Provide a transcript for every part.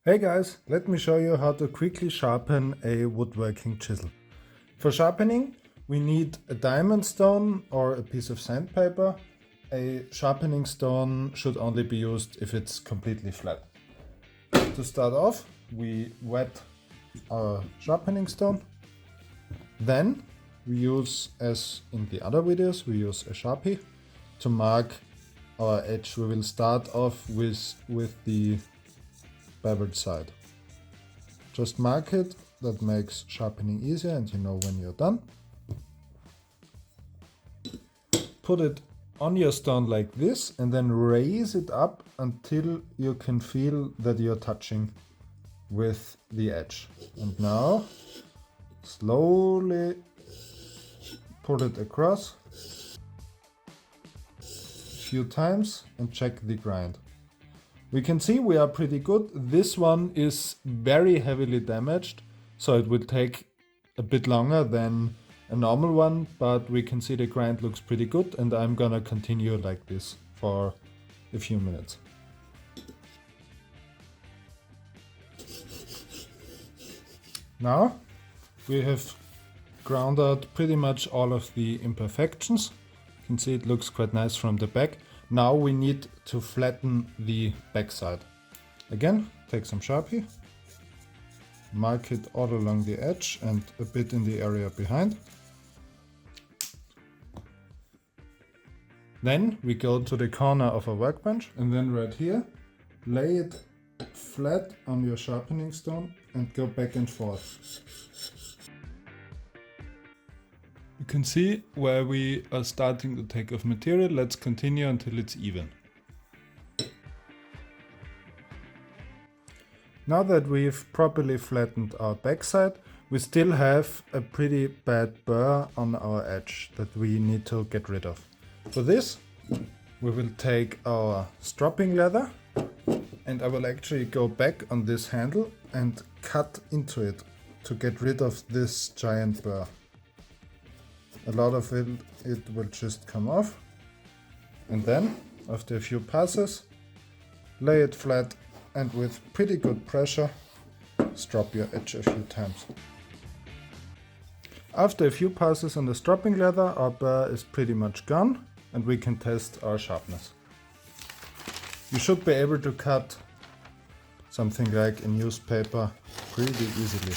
Hey guys, let me show you how to quickly sharpen a woodworking chisel. For sharpening, we need a diamond stone or a piece of sandpaper. A sharpening stone should only be used if it's completely flat. To start off, we wet our sharpening stone. Then we use, as in the other videos, we use a Sharpie to mark our edge. We will start off with the beveled side. Just mark it, that makes sharpening easier and you know when you're done. Put it on your stone like this and then raise it up until you can feel that you're touching with the edge. And now slowly pull it across a few times and check the grind. We can see we are pretty good. This one is very heavily damaged, so it will take a bit longer than a normal one, but we can see the grind looks pretty good and I'm gonna continue like this for a few minutes. Now we have ground out pretty much all of the imperfections. You can see it looks quite nice from the back. Now we need to flatten the back side. Again, take some Sharpie, mark it all along the edge and a bit in the area behind. Then we go to the corner of a workbench and then right here, lay it flat on your sharpening stone and go back and forth. You can see where we are starting to take off material. Let's continue until it's even. Now that we've properly flattened our backside, we still have a pretty bad burr on our edge that we need to get rid of. For this, we will take our stropping leather and I will actually go back on this handle and cut into it to get rid of this giant burr. A lot of it will just come off, and then after a few passes lay it flat and with pretty good pressure strop your edge a few times. After a few passes on the stropping leather, our burr is pretty much gone and we can test our sharpness. You should be able to cut something like a newspaper pretty easily.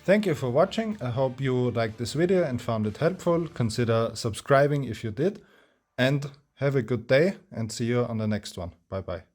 Thank you for watching. I hope you liked this video and found it helpful. Consider subscribing if you did. And have a good day and see you on the next one. Bye bye.